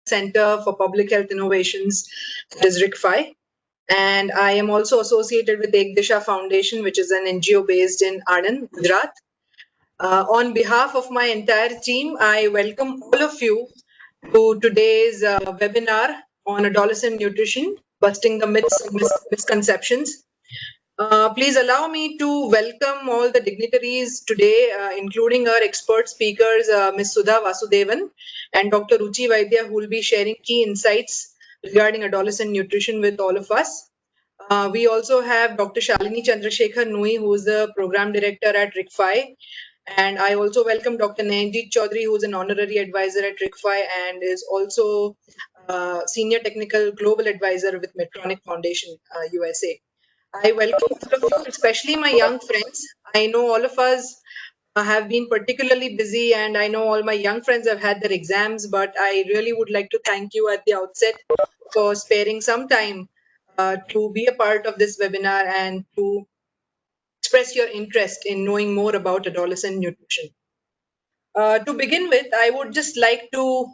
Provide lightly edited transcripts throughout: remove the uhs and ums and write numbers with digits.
Center for Public Health Innovations, that is RICFI. And I am also associated with Ek Disha Foundation, which is an NGO based in Anand, Gujarat. On behalf of my entire team, I welcome all of you to today's webinar on adolescent nutrition, busting the myths and misconceptions. Please allow me to welcome all the dignitaries today, including our expert speakers, Ms. Sudha Vasudevan and Dr. Ruchi Vaidya, who will be sharing key insights regarding adolescent nutrition with all of us. We also have Dr. Shalini Chandrasekhar Nui, who is the program director at RICFI. And I also welcome Dr. Nayanjeet Chaudhary, who is an honorary advisor at RICFI and is also senior technical global advisor with Medtronic Foundation, USA. I welcome all of you, especially my young friends. I know all of us have been particularly busy, and I know all my young friends have had their exams, but I really would like to thank you at the outset for sparing some time to be a part of this webinar and to express your interest in knowing more about adolescent nutrition. To begin with, I would just like to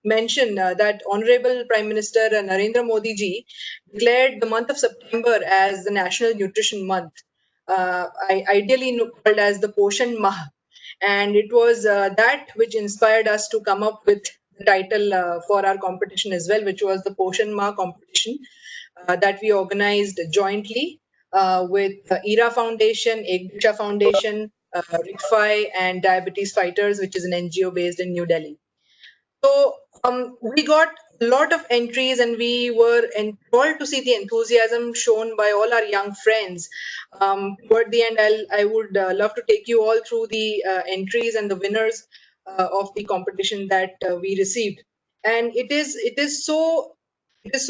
mention that Honorable Prime Minister Narendra Modi ji declared the month of September as the National Nutrition Month, ideally called as the Poshan Mah. And it was that which inspired us to come up with the title for our competition as well, which was the Poshan Mah competition that we organized jointly with ERA Foundation, Ek Disha Foundation, RICFI, and Diabetes Fighters, which is an NGO based in New Delhi. So we got a lot of entries, and we were enthralled to see the enthusiasm shown by all our young friends. Toward the end, I would love to take you all through the entries and the winners of the competition that we received. And it is so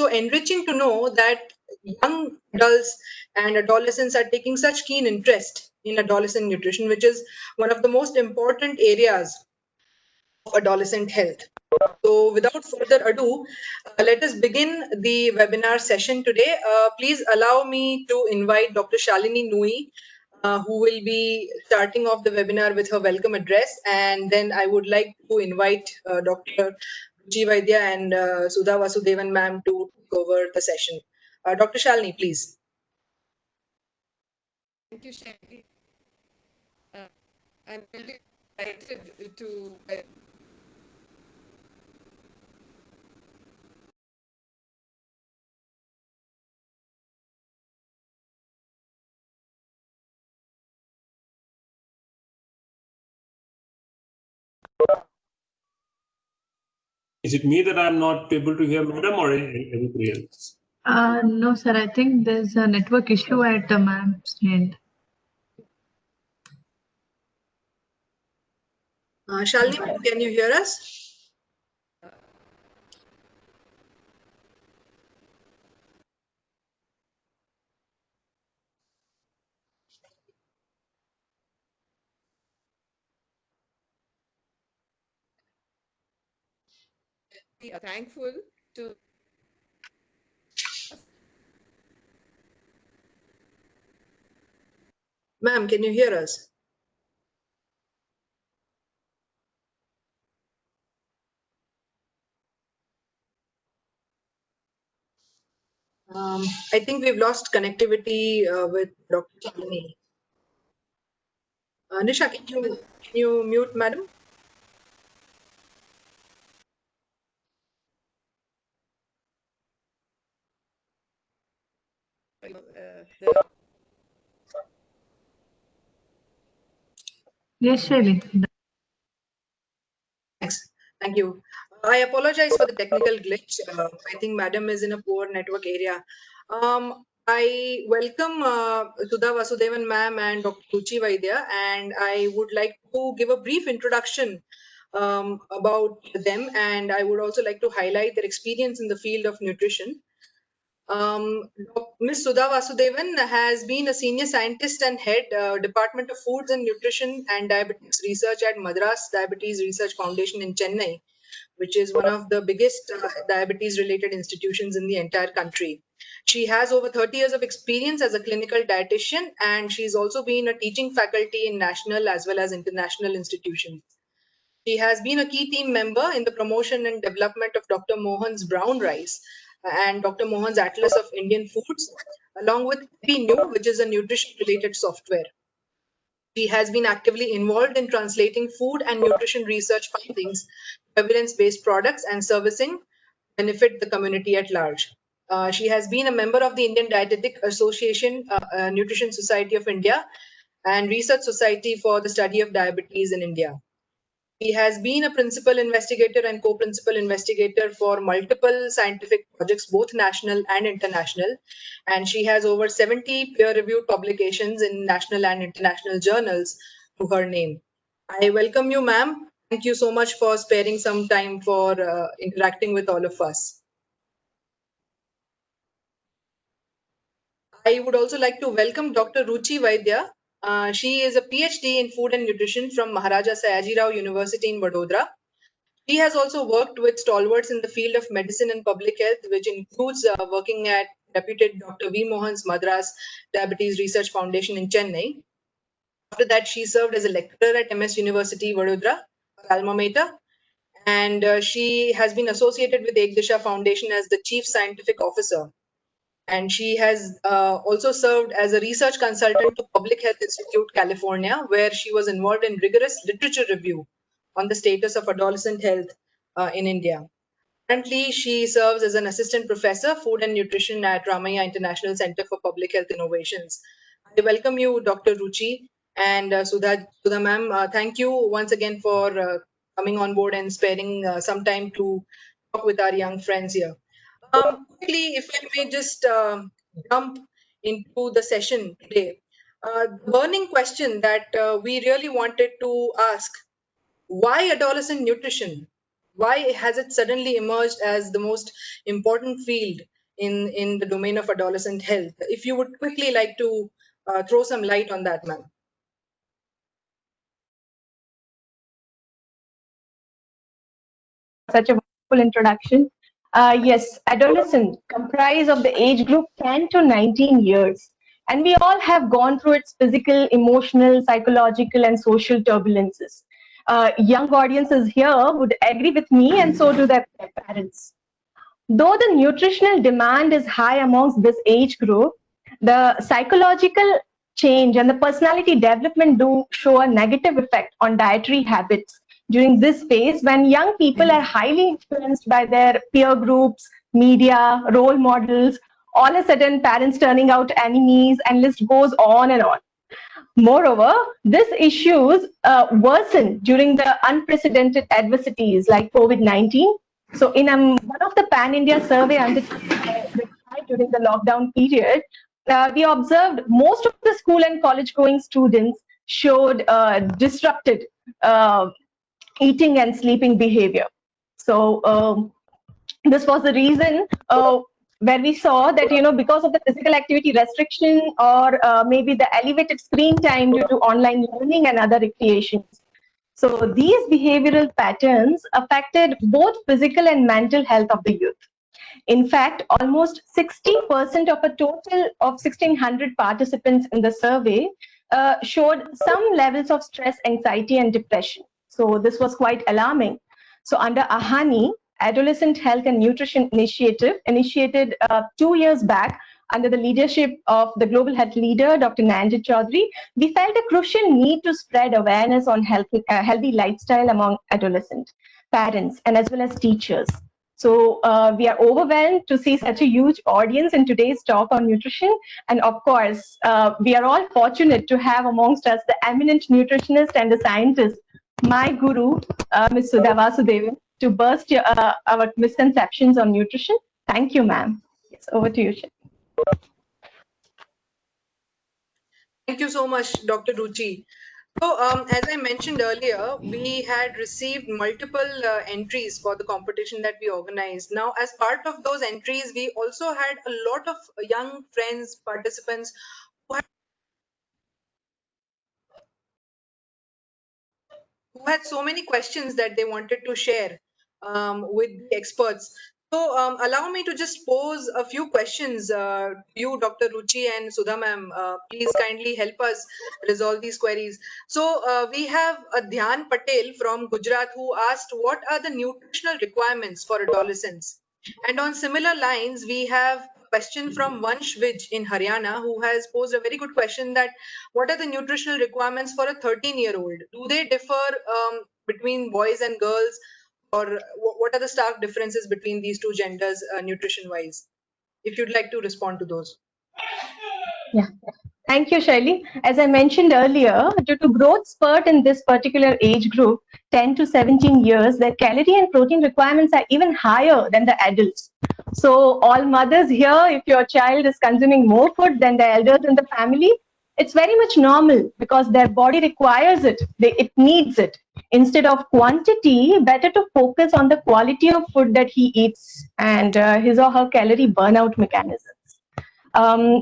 enriching to know that young adults and adolescents are taking such keen interest in adolescent nutrition, which is one of the most important areas of adolescent health. So without further ado, let us begin the webinar session today. Please allow me to invite Dr. Shalini Nui, who will be starting off the webinar with her welcome address. And then I would like to invite Dr. Ruchi Vaidya and Sudha Vasudevan ma'am to take over the session. Dr. Shalini, please. Thank you, Shelly. I'm really excited to Is it me that I'm not able to hear madam or everybody else? No, sir. I think there's a network issue at ma'am's end. Shalini, can you hear us? be thankful to Ma'am, can you hear us? I think we've lost connectivity with Dr. Shalini. Nisha, can you mute, madam? Yes, Shelly. Thanks. Thank you. I apologize for the technical glitch. I think madam is in a poor network area. I welcome Sudha Vasudevan ma'am and Dr. Ruchi Vaidya, and I would like to give a brief introduction about them, and I would also like to highlight their experience in the field of nutrition. Ms. Sudha Vasudevan has been a senior scientist and head Department of Foods and Nutrition and Diabetes Research at Madras Diabetes Research Foundation in Chennai, which is one of the biggest diabetes related institutions in the entire country. She has over 30 years of experience as a clinical dietitian, and she's also been a teaching faculty in national as well as international institutions. She has been a key team member in the promotion and development of Dr. Mohan's brown rice and Dr. Mohan's Atlas of Indian Foods, along with EpiNew, which is a nutrition-related software. She has been actively involved in translating food and nutrition research findings to evidence-based products and servicing benefit the community at large. She has been a member of the Indian Dietetic Association, Nutrition Society of India, and Research Society for the Study of Diabetes in India. He has been a principal investigator and co-principal investigator for multiple scientific projects, both national and international. And she has over 70 peer-reviewed publications in national and international journals to her name. I welcome you, ma'am. Thank you so much for sparing some time for interacting with all of us. I would also like to welcome Dr. Ruchi Vaidya. She is a PhD in food and nutrition from Maharaja Sayajirao University in Vadodara. She has also worked with stalwarts in the field of medicine and public health, which includes working at reputed Dr. V. Mohan's Madras Diabetes Research Foundation in Chennai. After that, she served as a lecturer at MS University, Vadodara, her alma mater, and she has been associated with Ek Disha Foundation as the Chief Scientific Officer. And she has also served as a research consultant to Public Health Institute, California, where she was involved in rigorous literature review on the status of adolescent health in India. Currently, she serves as an assistant professor, food and nutrition at Ramaiah International Center for Public Health Innovations. I welcome you, Dr. Ruchi and Sudha ma'am. Thank you once again for coming on board and sparing some time to talk with our young friends here. Quickly, if I may just jump into the session today. The burning question that we really wanted to ask: why adolescent nutrition? Why has it suddenly emerged as the most important field in the domain of adolescent health? If you would quickly like to throw some light on that, ma'am. Such a wonderful introduction. Yes, adolescent comprise of the age group 10 to 19 years. And we all have gone through its physical, emotional, psychological, and social turbulences. Young audiences here would agree with me, and so do their parents. Though the nutritional demand is high amongst this age group, the psychological change and the personality development do show a negative effect on dietary habits during this phase when young people are highly influenced by their peer groups, media, role models, all of a sudden parents turning out enemies, and list goes on and on. Moreover, these issues worsen during the unprecedented adversities like COVID-19. So, in one of the pan-India survey undertaken during the lockdown period, we observed most of the school and college-going students showed disrupted eating and sleeping behavior. So, this was the reason where we saw that, because of the physical activity restriction or maybe the elevated screen time due to online learning and other recreations. So these behavioral patterns affected both physical and mental health of the youth. In fact, almost 60% of a total of 1,600 participants in the survey showed some levels of stress, anxiety, and depression. So this was quite alarming. So under AHANI, Adolescent Health and Nutrition Initiative, initiated 2 years back under the leadership of the global health leader, Dr. Nanjit Chaudhary, we felt a crucial need to spread awareness on healthy lifestyle among adolescent parents and as well as teachers. So we are overwhelmed to see such a huge audience in today's talk on nutrition. And of course, we are all fortunate to have amongst us the eminent nutritionist and the scientist, my guru, Ms. Sudha Vasudevan, to burst our misconceptions on nutrition. Thank you, ma'am. Yes, over to you, Shri. Thank you so much, Dr. Ruchi. So, as I mentioned earlier, we had received multiple entries for the competition that we organized. Now, as part of those entries, we also had a lot of young friends, participants who had so many questions that they wanted to share with the experts. So allow me to just pose a few questions to you, Dr. Ruchi and Sudha ma'am. Please kindly help us resolve these queries. So we have Dhyan Patel from Gujarat who asked, what are the nutritional requirements for adolescents? And on similar lines, we have a question from Vansh Vij in Haryana who has posed a very good question that what are the nutritional requirements for a 13-year-old? Do they differ between boys and girls? Or what are the stark differences between these two genders nutrition wise, if you'd like to respond to those? Yeah. Thank you, Shaili. As I mentioned earlier, due to growth spurt in this particular age group, 10 to 17 years, their calorie and protein requirements are even higher than the adults. So all mothers here, if your child is consuming more food than the elders in the family, it's very much normal because their body requires it. It needs it. Instead of quantity, better to focus on the quality of food that he eats and his or her calorie burnout mechanisms.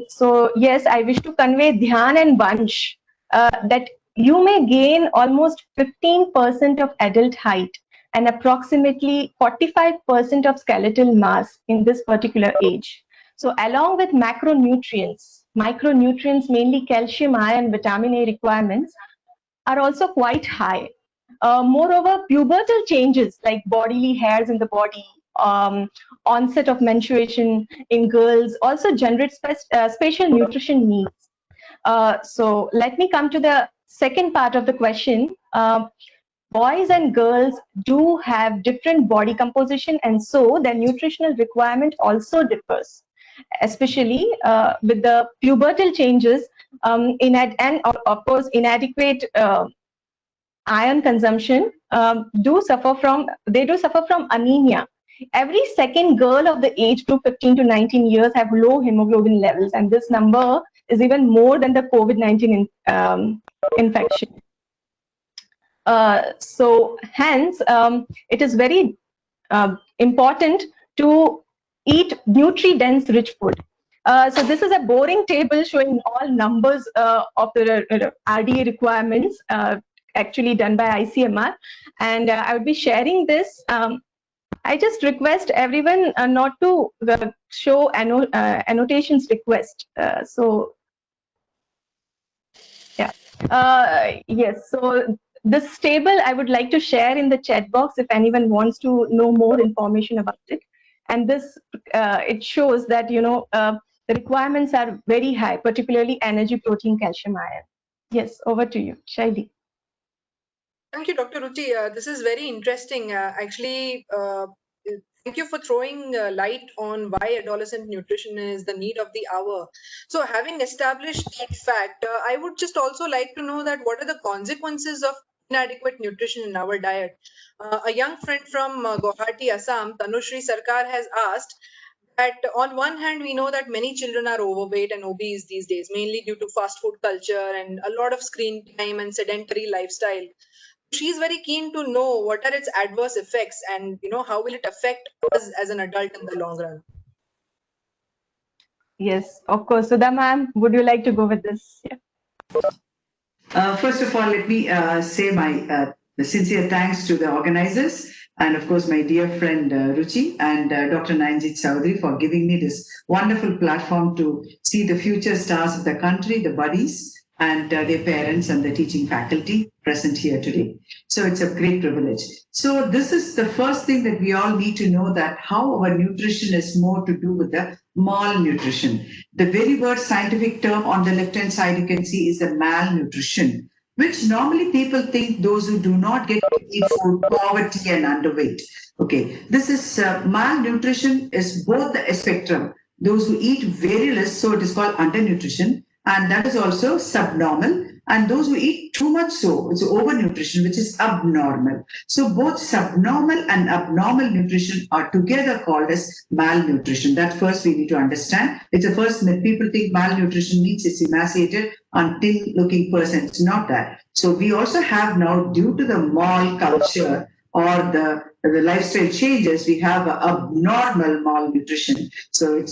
So yes, I wish to convey Dhyan and Vansh that you may gain almost 15% of adult height and approximately 45% of skeletal mass in this particular age. So along with macronutrients, micronutrients, mainly calcium, iron, vitamin A requirements are also quite high. Moreover, pubertal changes like bodily hairs in the body, onset of menstruation in girls also generate special nutrition needs. So let me come to the second part of the question. Boys and girls do have different body composition, and so their nutritional requirement also differs, especially with the pubertal changes and of course inadequate iron consumption. They do suffer from anemia. Every second girl of the age group 15 to 19 years have low hemoglobin levels, and this number is even more than the COVID-19 infection. So hence, it is very important to eat nutri-dense rich food. So this is a boring table showing all numbers of the RDA requirements actually done by ICMR, and I would be sharing this. I just request everyone not to show annotations request. So yeah, yes. So this table I would like to share in the chat box if anyone wants to know more information about it. And this it shows that the requirements are very high, particularly energy, protein, calcium, iron. Yes, over to you, Shaili. Thank you, Dr. Ruchi. This is very interesting. Actually, thank you for throwing light on why adolescent nutrition is the need of the hour. So having established that fact, I would just also like to know that what are the consequences of inadequate nutrition in our diet. A young friend from Guwahati, Assam, Tanushri Sarkar, has asked that on one hand, we know that many children are overweight and obese these days, mainly due to fast food culture and a lot of screen time and sedentary lifestyle. She's very keen to know what are its adverse effects and how will it affect us as an adult in the long run. Yes, of course. Sudha ma'am, would you like to go with this? Yeah. First of all, let me say my sincere thanks to the organizers and, of course, my dear friend Ruchi and Dr. Nayanjit Chowdhury for giving me this wonderful platform to see the future stars of the country, the buddies, and their parents and the teaching faculty present here today. So it's a great privilege. So this is the first thing that we all need to know, that how our nutrition is more to do with the malnutrition. The very word scientific term on the left-hand side you can see is the malnutrition, which normally people think those who do not get to eat food, poverty and underweight. Okay, this is malnutrition is both the spectrum. Those who eat very less, so it is called undernutrition, and that is also subnormal. And those who eat too much, so it's overnutrition, which is abnormal. So both subnormal and abnormal nutrition are together called as malnutrition. That first we need to understand. It's the first myth. People think malnutrition means it's emaciated and thin-looking person. It's not that. So we also have now, due to the mall culture or the lifestyle changes, we have abnormal malnutrition. So it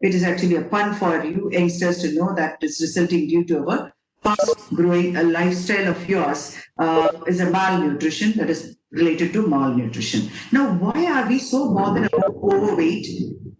is actually a pun for you youngsters to know that it's resulting due to our growing a lifestyle of yours is a malnutrition that is related to malnutrition. Now, why are we so bothered about overweight?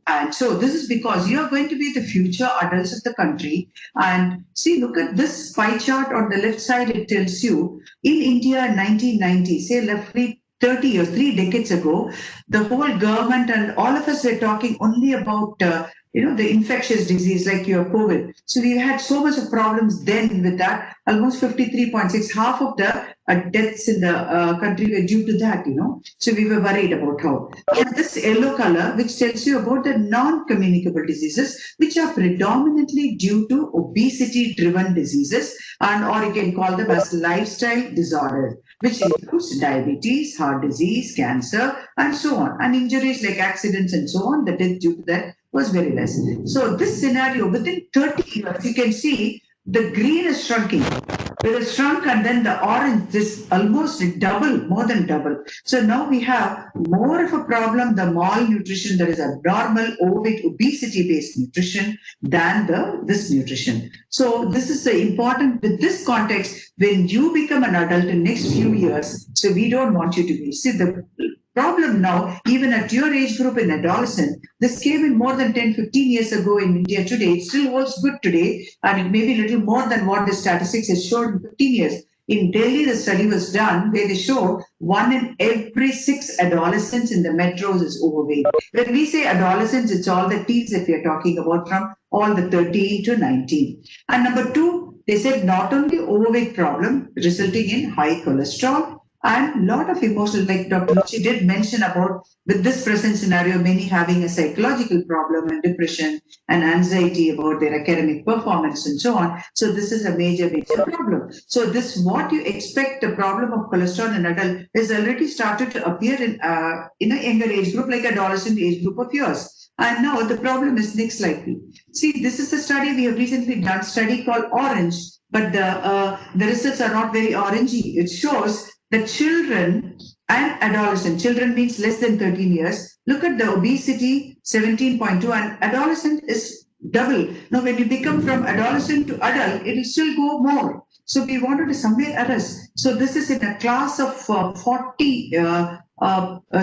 And so this is because you are going to be the future adults of the country. And see, look at this pie chart on the left side. It tells you in India in 1990, say roughly 30 years, 3 decades ago, the whole government and all of us were talking only about the infectious disease like your COVID. So we had so much of problems then with that. Almost 53.6, half of the deaths in the country were due to that, So we were worried about how. And this yellow color, which tells you about the non-communicable diseases, which are predominantly due to obesity-driven diseases, and or you can call them as lifestyle disorders, which includes diabetes, heart disease, cancer, and so on. And injuries like accidents and so on, the death due to that was very less. So this scenario, within 30 years, you can see the green is shrinking. It has shrunk and then the orange, this almost double, more than double. So now we have more of a problem, the malnutrition, that is abnormal, overweight, obesity-based nutrition than this nutrition. So this is important with this context, when you become an adult in next few years, so we don't want you to be. See, the problem now, even at your age group in adolescent, this came in more than 10, 15 years ago in India today. It still holds good today, and it may be a little more than what the statistics has shown in 15 years. In Delhi, the study was done where they show 1 in every 6 adolescents in the metros is overweight. When we say adolescents, it's all the teens that we are talking about, from all the 13 to 19. And number 2, they said not only overweight problem resulting in high cholesterol, and a lot of emotional, like Dr. Ruchi did mention about, with this present scenario, many having a psychological problem and depression and anxiety about their academic performance and so on. So this is a major, major problem. So this, what you expect, the problem of cholesterol in adult is already started to appear in a younger age group, like adolescent age group of yours. And now the problem is next slide, please. See, this is a study we have recently done, study called Orange, but the results are not very orangey. It shows the children and adolescent, children means less than 13 years, look at the obesity 17.2, and adolescent is double. Now, when you become from adolescent to adult, it will still go more. So we wanted to somewhere arrest. So this is in a class of 40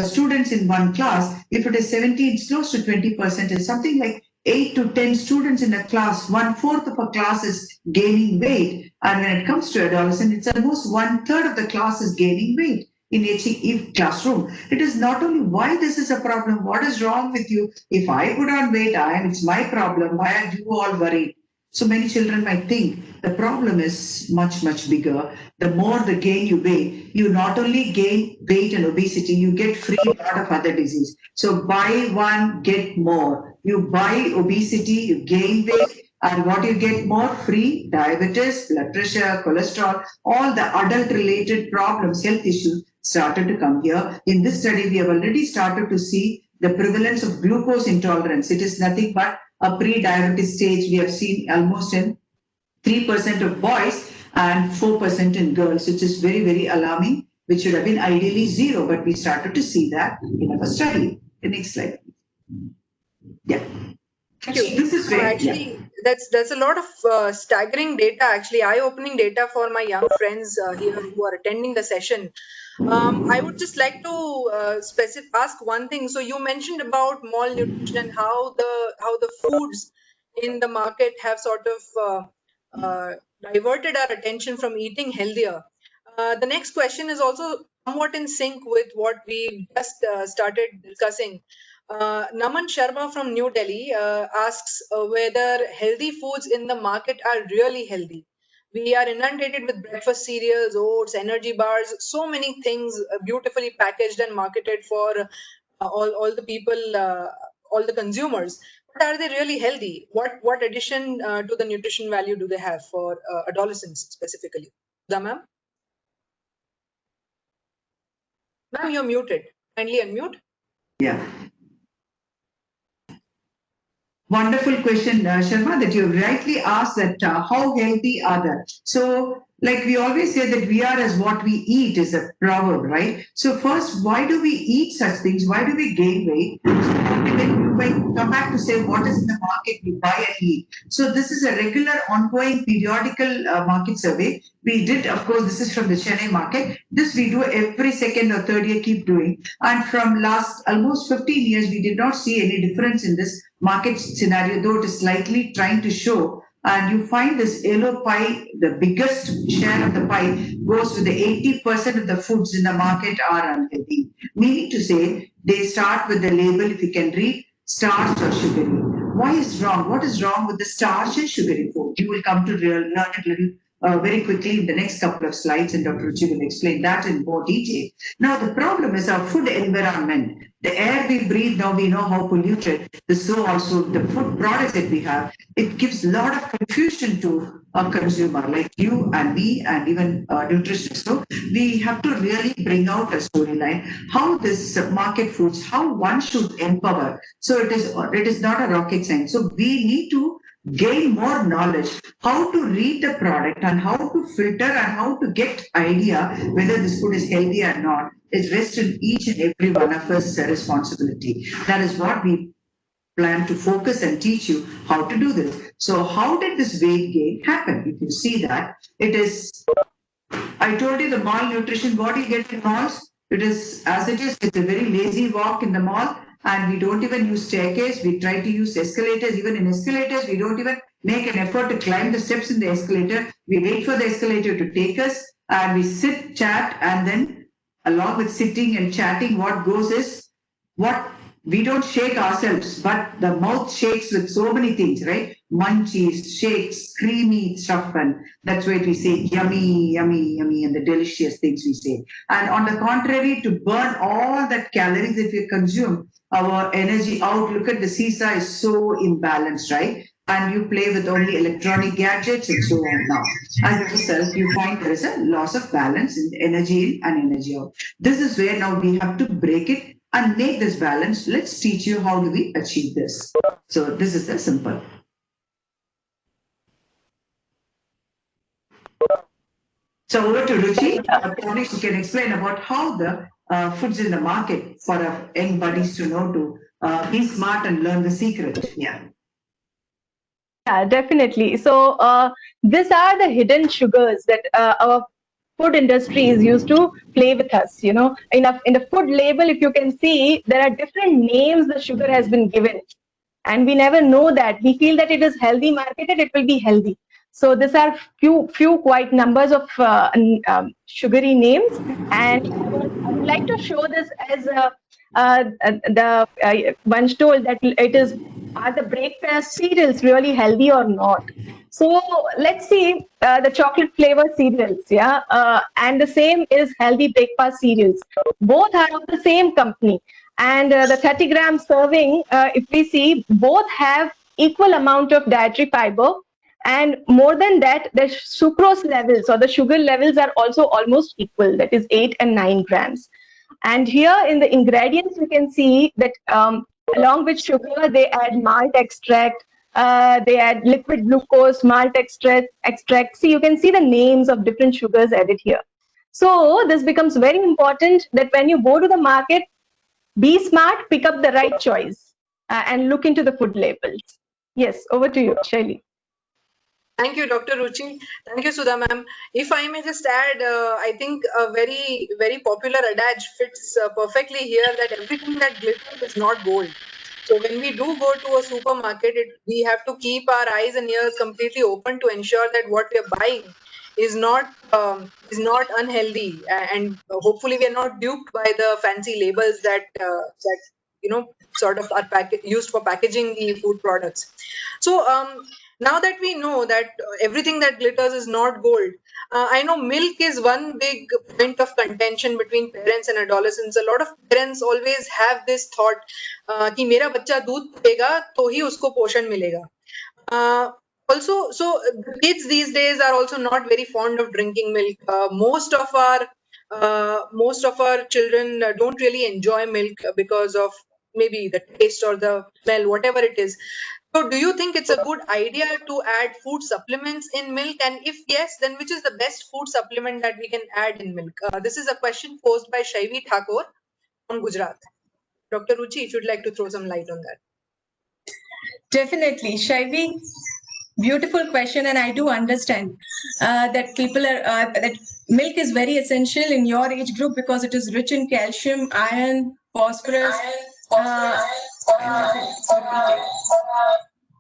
students in one class. If it is 17, it's close to 20%. It's something like 8 to 10 students in a class. 1/4 of a class is gaining weight. And when it comes to adolescent, it's almost 1/3 of the class is gaining weight in each classroom. It is not only why this is a problem, what is wrong with you? If I put on weight, it's my problem. Why are you all worried? So many children might think the problem is much, much bigger. The more the gain you weigh, you not only gain weight and obesity, you get free a lot of other disease. So buy one, get more. You buy obesity, you gain weight, and what you get more? Free diabetes, blood pressure, cholesterol, all the adult related problems, health issues started to come here. In this study, we have already started to see the prevalence of glucose intolerance. It is nothing but a pre-diabetes stage. We have seen almost in 3% of boys and 4% in girls, which is very, very alarming, which should have been ideally 0, but we started to see that in our study. The next slide. Yeah. Thank you. This is very, actually, that's a lot of staggering data, actually eye-opening data for my young friends here who are attending the session. I would just like to ask one thing. So you mentioned about malnutrition and how the foods in the market have sort of diverted our attention from eating healthier. The next question is also somewhat in sync with what we just started discussing. Naman Sharma from New Delhi asks whether healthy foods in the market are really healthy. We are inundated with breakfast cereals, oats, energy bars, so many things beautifully packaged and marketed for all the people, all the consumers. But are they really healthy? What addition to the nutrition value do they have for adolescents specifically? Sudha ma'am? Ma'am, you're muted. Kindly unmute. yeah. Wonderful question, Sharma, that you rightly asked that how healthy are they? So Like we always say that we are as what we eat is a proverb, right? So first, why do we eat such things? Why do we gain weight? When you come back to say what is in the market, we buy and eat. So this is a regular, ongoing, periodical market survey. We did, of course, this is from the Chennai market. This we do every second or third year, keep doing. And from last almost 15 years, we did not see any difference in this market scenario, though it is slightly trying to show. And you find this yellow pie, the biggest share of the pie goes with the 80% of the foods in the market are unhealthy. Meaning to say, they start with the label, if you can read, starch or sugary. Why is wrong? What is wrong with the starch and sugary food? You will come to learn it little very quickly in the next couple of slides, and Dr. Ruchi will explain that in more detail. Now, the problem is our food environment. The air we breathe, now we know how polluted. So also the food products that we have, it gives a lot of confusion to a consumer like you and me and even nutritionists. So we have to really bring out a storyline, how this market foods, how one should empower. So it is not a rocket science. So we need to gain more knowledge, how to read the product and how to filter and how to get idea whether this food is healthy or not. It rests in each and every one of us responsibility. That is what we plan to focus and teach you how to do this. So how did this weight gain happen? If you see that, it is, I told you the malnutrition, what you get in malls, it is as it is, it's a very lazy walk in the mall, and we don't even use staircase. We try to use escalators. Even in escalators, we don't even make an effort to climb the steps in the escalator. We wait for the escalator to take us, and we sit, chat, and then along with sitting and chatting, what goes is what we don't shake ourselves, but the mouth shakes with so many things, right? Munchies, shakes, creamy stuff, and that's why we say yummy, yummy, yummy, and the delicious things we say. And on the contrary, to burn all that calories that we consume, our energy outlook at the seesaw is so imbalanced, right? And you play with only electronic gadgets and so on now. As a result, you find there is a loss of balance in energy in and energy out. This is where now we have to break it and make this balance. Let's teach you how do we achieve this. So this is the simple. So over to Ruchi. Probably she can explain about how the foods in the market for our young buddies to know to be smart and learn the secret. Yeah. Yeah, definitely. So these are the hidden sugars that our food industry is used to play with us. You know, in the food label, if you can see, there are different names the sugar has been given, and we never know that. We feel that it is healthy marketed, it will be healthy. So these are few quite numbers of sugary names, and I would like to show this as once told that it is, are the breakfast cereals really healthy or not? So let's see the chocolate flavor cereals, yeah, and the same is healthy breakfast cereals. Both are of the same company, and the 30-gram serving, if we see, both have equal amount of dietary fiber, and more than that, the sucrose levels or the sugar levels are also almost equal. That is 8 and 9 grams. And here in the ingredients, you can see that along with sugar, they add malt extract, they add liquid glucose, malt extract. See, you can see the names of different sugars added here. So this becomes very important that when you go to the market, be smart, pick up the right choice, and look into the food labels. Yes, over to you, Shaili. Thank you, Dr. Ruchi. Thank you, Sudha ma'am. If I may just add, I think a very, very popular adage fits perfectly here, that everything that glitters is not gold. So when we do go to a supermarket, we have to keep our eyes and ears completely open to ensure that what we are buying is not unhealthy, and hopefully we are not duped by the fancy labels that sort of are used for packaging the food products. So now that we know that everything that glitters is not gold, I know milk is one big point of contention between parents and adolescents. A lot of parents always have this thought कि मेरा बच्चा दूध पिएगा तो ही उसको पोषण मिलेगा. Also, so the kids these days are also not very fond of drinking milk. Most of our children don't really enjoy milk because of maybe the taste or the smell, whatever it is. So do you think it's a good idea to add food supplements in milk? And if yes, then which is the best food supplement that we can add in milk? This is a question posed by Shaivi Thakur from Gujarat. Dr. Ruchi, if you'd like to throw some light on that. Definitely, Shaivi. Beautiful question, and I do understand that people are that milk is very essential in your age group because it is rich in calcium, iron, phosphorus.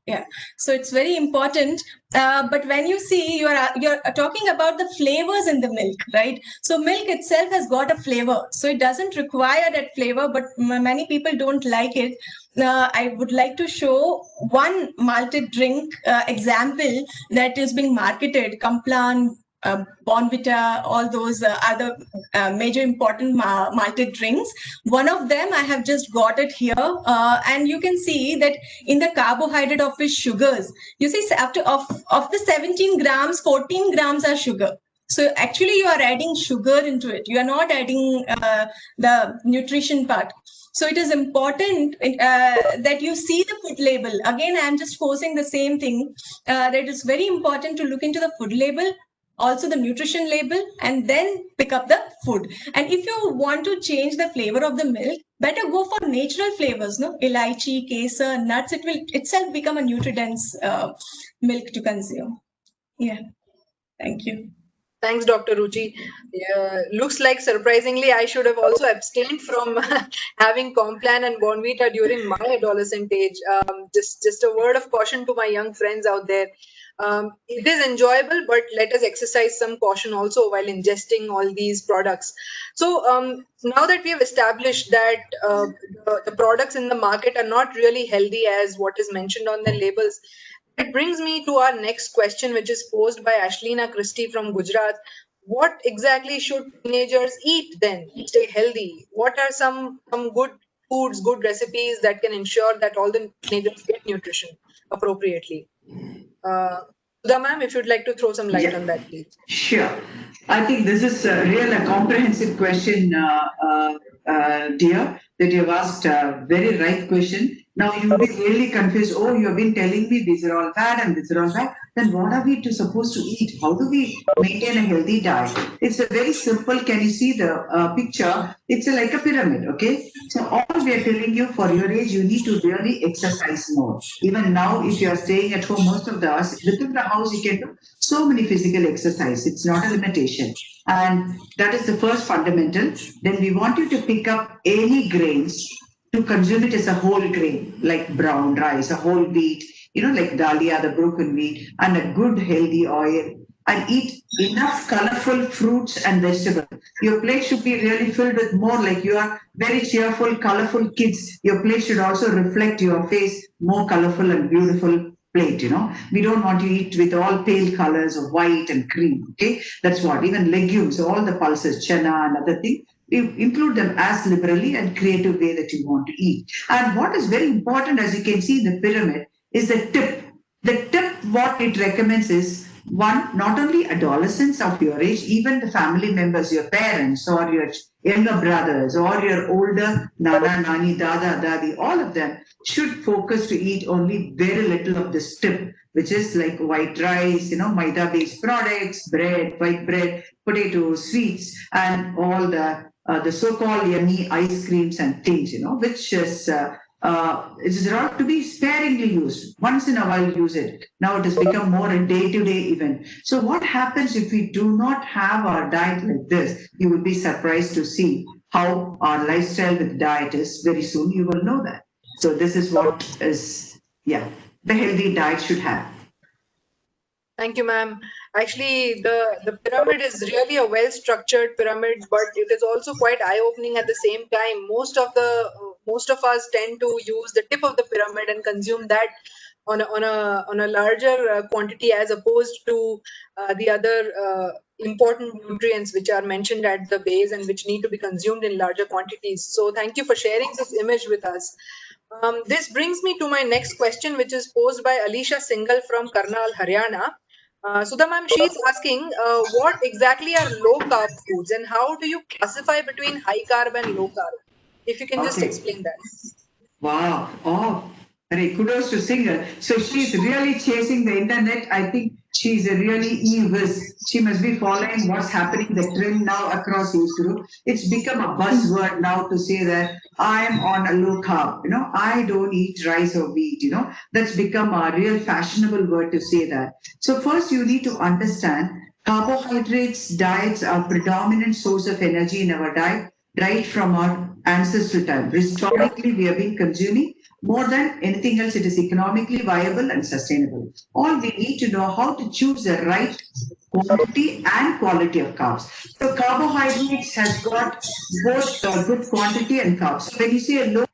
Yeah, so it's very important. But when you see you're talking about the flavors in the milk, right? So milk itself has got a flavor, so it doesn't require that flavor. But many people don't like it. I would like to show one malted drink example that is being marketed. Complan, Bonvita, all those other major important malted drinks. One of them I have just got it here, and you can see that in the carbohydrate of its sugars, you see after of the 17 grams, 14 grams are sugar. So actually you are adding sugar into it. You are not adding the nutrition part. So it is important that you see the food label. Again, I'm just forcing the same thing. That it's very important to look into the food label, also the nutrition label, and then pick up the food. And if you want to change the flavor of the milk, better go for natural flavors, no? Elaichi, kesar, nuts, it will itself become a nutrient-dense milk to consume. Yeah, thank you. Thanks, Dr. Ruchi. Looks like surprisingly, I should have also abstained from having Complan and Bonvita during my adolescent age. Just a word of caution to my young friends out there. It is enjoyable, but let us exercise some caution also while ingesting all these products. So now that we have established that the products in the market are not really healthy as what is mentioned on the labels, it brings me to our next question, which is posed by Ashlina Christie from Gujarat. What exactly should teenagers eat then to stay healthy? What are some good foods, good recipes that can ensure that all the teenagers get nutrition appropriately? Sudha ma'am, if you'd like to throw some light on that, please. Sure. I think this is a comprehensive question, dear, that you've asked a very right question. Now you'll be really confused. Oh, you have been telling me these are all bad and these are all bad. Then what are we supposed to eat? How do we maintain a healthy diet? It's a very simple. Can you see the picture? It's like a pyramid, okay? So all we are telling you for your age, you need to really exercise more. Even now, if you are staying at home, most of the us within the house, you can do so many physical exercise. It's not a limitation. And that is the first fundamental. Then we want you to pick up any grains to consume it as a whole grain, like brown rice, a whole wheat, like dahlia, the broken wheat, and a good healthy oil. And eat enough colorful fruits and vegetables. Your plate should be really filled with more, like you are very cheerful, colorful kids. Your plate should also reflect your face, more colorful and beautiful plate. We don't want to eat with all pale colors of white and cream. Okay, that's what. Even legumes, all the pulses, chana and other things, you include them as liberally and creative way that you want to eat. And what is very important, as you can see in the pyramid, is the tip. The tip, what it recommends is, one, not only adolescents of your age, even the family members, your parents or your younger brothers or your older nana, nani, dada, dadi, all of them should focus to eat only very little of this tip, which is like white rice, maida-based products, bread, white bread, potatoes, sweets, and all the so-called yummy ice creams and things, which is it is not to be sparingly used. Once in a while, use it. Now it has become more a day-to-day event. So what happens if we do not have our diet like this? You will be surprised to see how our lifestyle with diet is. Very soon you will know that. So this is what is, the healthy diet should have. Thank you, ma'am. Actually, the pyramid is really a well-structured pyramid, but it is also quite eye-opening at the same time. Most of us tend to use the tip of the pyramid and consume that on a larger quantity as opposed to the other important nutrients which are mentioned at the base and which need to be consumed in larger quantities. So thank you for sharing this image with us. This brings me to my next question, which is posed by Alisha Singhal from Karnal, Haryana. Sudha ma'am, she's asking, what exactly are low carb foods and how do you classify between high carb and low carb? If you can just explain that. Wow. Oh, Hare, kudos to Singer. So she's really chasing the internet. I think she's a really e-whiz. She must be following what's happening, the trend now across age group. It's become a buzzword now to say that I'm on a low carb. I don't eat rice or wheat. That's become a real fashionable word to say that. So first you need to understand carbohydrates diets are predominant source of energy in our diet right from our ancestral time. Historically, we have been consuming more than anything else. It is economically viable and sustainable. All we need to know how to choose the right quantity and quality of carbs. So carbohydrates has got both good quantity and carbs. So when you say a low,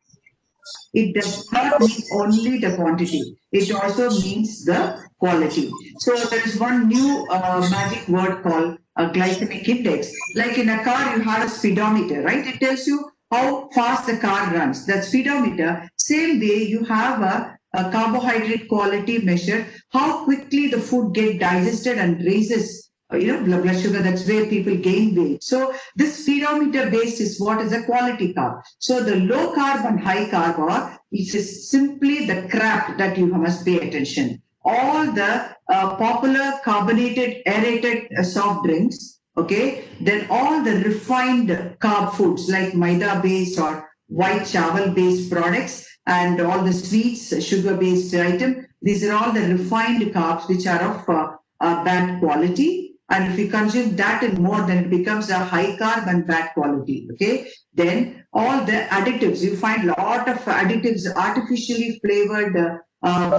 it does not mean only the quantity. It also means the quality. So there is one new magic word called a glycemic index. Like in a car, you have a speedometer, right? It tells you how fast the car runs. That speedometer, same way you have a carbohydrate quality measure, how quickly the food get digested and raises blood sugar. That's where people gain weight. So this speedometer based is what is a quality carb. So the low carb and high carb are, it is simply the crap that you must pay attention. All the popular carbonated aerated soft drinks, okay, then all the refined carb foods like maida based or white chawal based products and all the sweets, sugar based item, these are all the refined carbs which are of bad quality. And if you consume that and more, then it becomes a high carb and bad quality. Okay. Then all the additives, you find a lot of additives, artificially flavored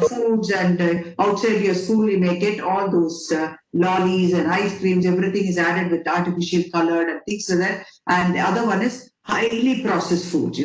foods, and outside your school, you may get all those lollies and ice creams. Everything is added with artificial colored and things like that. And the other one is highly processed foods,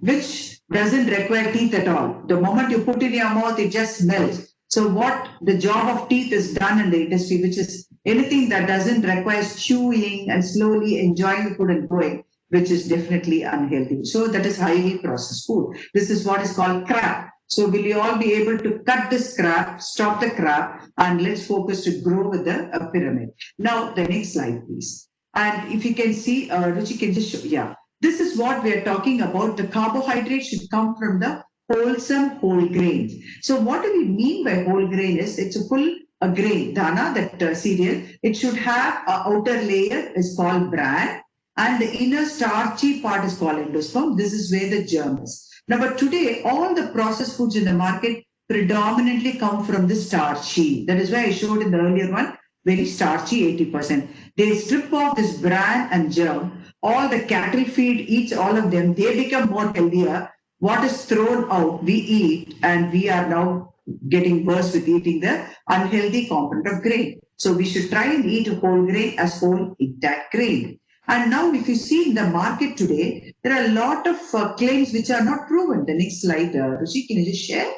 which doesn't require teeth at all. The moment you put in your mouth, it just melts. So what the job of teeth is done in the industry, which is anything that doesn't require chewing and slowly enjoying the food and growing, which is definitely unhealthy. So that is highly processed food. This is what is called crap. So will you all be able to cut this crap, stop the crap, and let's focus to grow with the pyramid. Now, the next slide, please. And if you can see, Ruchi can just show, yeah. This is what we are talking about. The carbohydrates should come from the wholesome whole grains. So what do we mean by whole grain is it's a full grain, dana, that cereal. It should have an outer layer is called bran and the inner starchy part is called endosperm. This is where the germ is. Now, but today, all the processed foods in the market predominantly come from the starchy. That is why I showed in the earlier one, very starchy, 80%. They strip off this bran and germ. All the cattle feed eats all of them. They become more healthier. What is thrown out, we eat, and we are now getting worse with eating the unhealthy component of grain. So we should try and eat whole grain as whole intact grain. And now if you see in the market today, there are a lot of claims which are not proven. The next slide, Ruchi, can you just share?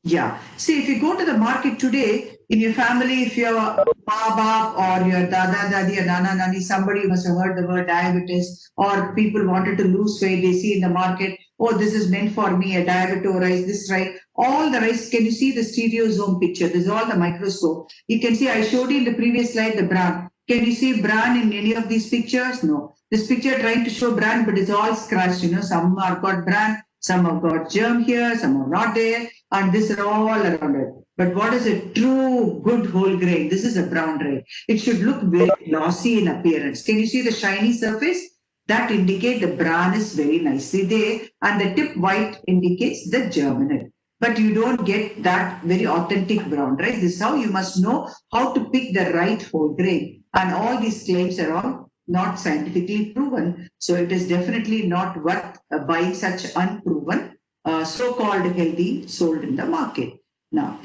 Yeah. See, if you go to the market today, in your family, if you're Baba or your Dada, Dadi or Nana, Nani, somebody must have heard the word diabetes, or people wanted to lose weight, they see in the market, oh, this is meant for me, a diabeto rice, this rice, all the rice. Can you see the stereosome picture? This is all the microscope. You can see, I showed you in the previous slide, the bran. Can you see bran in any of these pictures? No. This picture trying to show bran, but it's all scratched, some are got bran, some have got germ here, some are not there, and this are all around it. But what is a true good whole grain? This is a brown grain. It should look very glossy in appearance. Can you see the shiny surface? That indicates the bran is very nicely there, and the tip white indicates the germ in it. But you don't get that very authentic brown, right? This is how you must know how to pick the right whole grain. And all these claims are all not scientifically proven. So it is definitely not worth buying such unproven, so-called healthy sold in the market. Now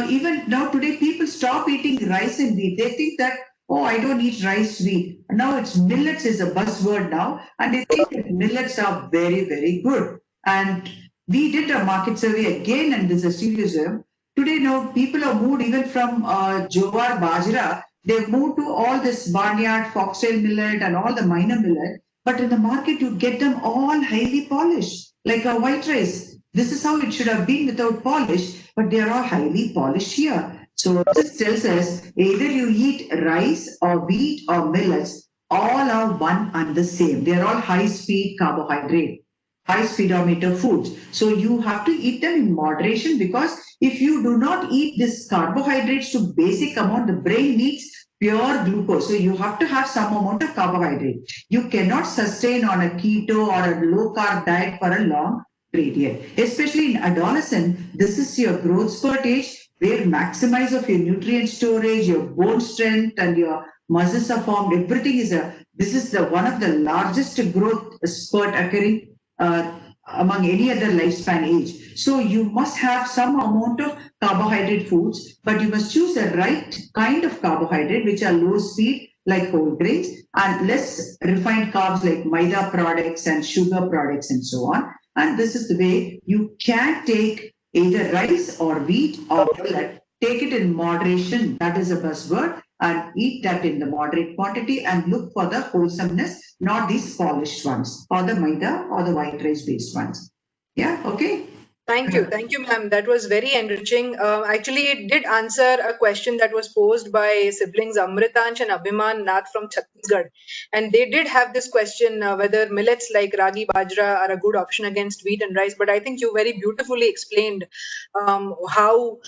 even today, people stop eating rice and wheat. They think that, oh, I don't eat rice, wheat. Now it's millets is a buzzword now, and they think that millets are very, very good. And we did a market survey again, and this is a serious one. Today, now people have moved even from jowar, bajra. They've moved to all this barnyard, foxtail millet, and all the minor millet. But in the market, you get them all highly polished, like a white rice. This is how it should have been without polish, but they are all highly polished here. So this tells us either you eat rice or wheat or millets, all are one and the same. They are all high-speed carbohydrate. high speedometer foods. So you have to eat them in moderation, because if you do not eat this carbohydrates to basic amount, the brain needs pure glucose. So you have to have some amount of carbohydrate. You cannot sustain on a keto or a low carb diet for a long period. Especially in adolescent, this is your growth spurt age, where maximize of your nutrient storage, your bone strength and your muscles are formed. Everything is this is the one of the largest growth spurt occurring among any other lifespan age. So you must have some amount of carbohydrate foods, but you must choose the right kind of carbohydrate, which are low speed like whole grains, and less refined carbs like maida products and sugar products and so on. And this is the way you can take either rice or wheat or millet. Take it in moderation, that is a buzzword, and eat that in the moderate quantity, and look for the wholesomeness, not these polished ones, or the maida or the white rice based ones. Yeah, okay. Thank you, ma'am. That was very enriching. Actually, it did answer a question that was posed by siblings Amritansh and Abhiman Nath from Chhattisgarh. And they did have this question whether millets like ragi, bajra are a good option against wheat and rice. But I think you very beautifully explained how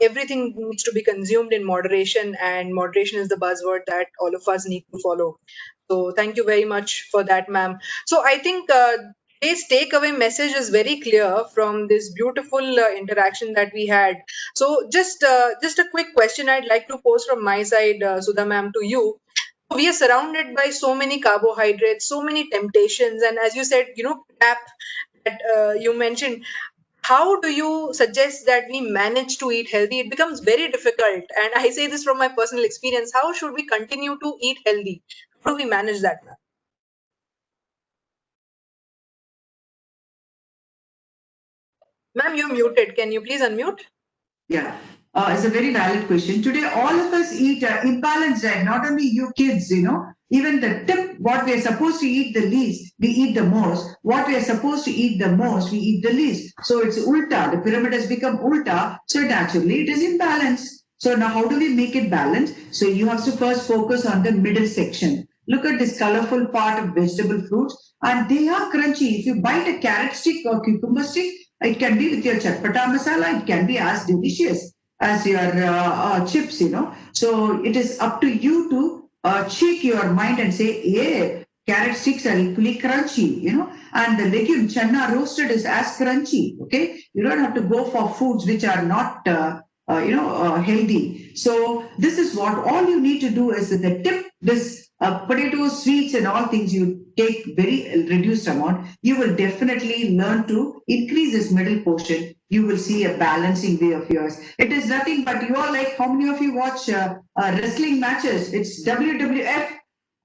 everything needs to be consumed in moderation, and moderation is the buzzword that all of us need to follow. So thank you very much for that, ma'am. So I think today's takeaway message is very clear from this beautiful interaction that we had. So just a quick question I'd like to pose from my side, Sudha ma'am, to you. We are surrounded by so many carbohydrates, so many temptations, and as you said, tap that you mentioned. How do you suggest that we manage to eat healthy? It becomes very difficult, and I say this from my personal experience. How should we continue to eat healthy? How do we manage that, ma'am? Ma'am, you're muted. Can you please unmute? Yeah, it's a very valid question. Today, all of us eat imbalanced diet, not only you kids, even the tip, what we are supposed to eat the least, we eat the most. What we are supposed to eat the most, we eat the least. So it's ulta. The pyramid has become ulta. So naturally, it is imbalanced. So now how do we make it balanced? So you have to first focus on the middle section. Look at this colorful part of vegetable fruits, and they are crunchy. If you bite a carrot stick or cucumber stick, it can be with your chatpata masala. It can be as delicious as your chips, So it is up to you to check your mind and say, yeah, carrot sticks are equally crunchy, and the legume channa roasted is as crunchy, okay? You don't have to go for foods which are not, healthy. So this is what all you need to do is that the tip, this potatoes, sweets and all things you take very reduced amount, you will definitely learn to increase this middle portion. You will see a balancing way of yours. It is nothing but you are like, how many of you watch wrestling matches? It's WWF.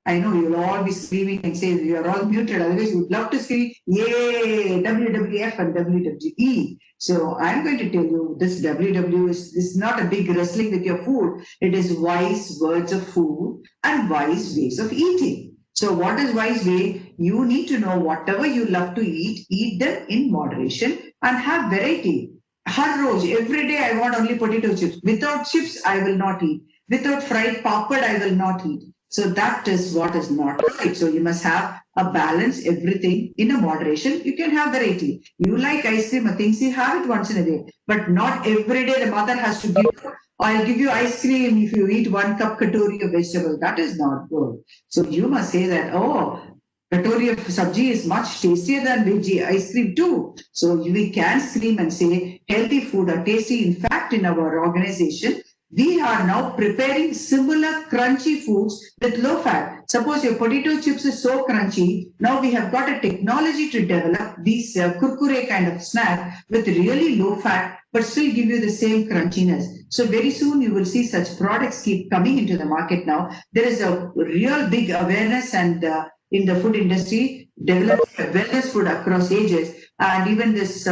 I know you'll all be screaming and say you're all muted. Otherwise, you would love to scream, yay, WWF and WWE. So I'm going to tell you this WW is not a big wrestling with your food. It is wise words of food and wise ways of eating. So what is wise way? You need to know whatever you love to eat them in moderation and have variety. Har roj, every day I want only potato chips. Without chips, I will not eat. Without fried papad, I will not eat. So that is what is not right. So you must have a balance, everything in a moderation. You can have variety. You like ice cream or things, you have it once in a day. But not every day the mother has to give you, I'll give you ice cream if you eat 1 cup katori of vegetable. That is not good. So you must say that, katori of sabji is much tastier than veggie ice cream too. So we can scream and say healthy food are tasty. In fact, in our organization, we are now preparing similar crunchy foods with low fat. Suppose your potato chips is so crunchy. Now we have got a technology to develop these kurkure kind of snack with really low fat, but still give you the same crunchiness. So very soon you will see such products keep coming into the market now. There is a real big awareness and in the food industry, developing wellness food across ages. And even this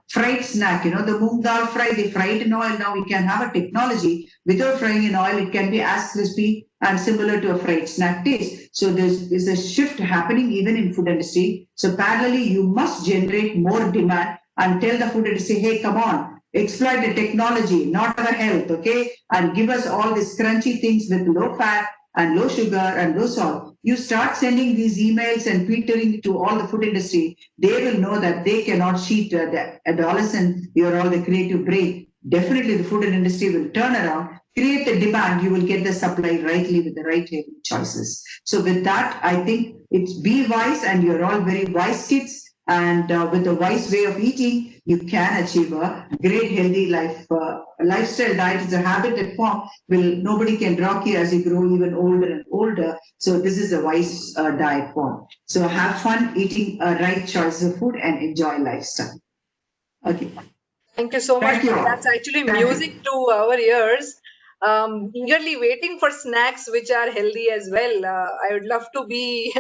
fried snack, the moong dal fry, they fry it in oil. Now we can have a technology without frying in oil. It can be as crispy and similar to a fried snack taste. So there's a shift happening even in food industry. So parallelly, you must generate more demand and tell the food industry, hey, come on, exploit the technology, not our health, okay? And give us all these crunchy things with low fat and low sugar and low salt. you start sending these emails and filtering to all the food industry, they will know that they cannot cheat the adolescent, you're all the creative brain. Definitely the food industry will turn around, create the demand, you will get the supply rightly with the right choices. So with that, I think it's be wise, and you're all very wise kids. And with a wise way of eating, you can achieve a great healthy lifestyle. Diet is a habit that form. Nobody can rock you as you grow even older and older. So this is a wise diet form. So have fun eating right choices of food and enjoy lifestyle. Okay. Thank you so much. Thank you all. That's actually Thank music to our ears. Eagerly waiting for snacks which are healthy as well. I would love to be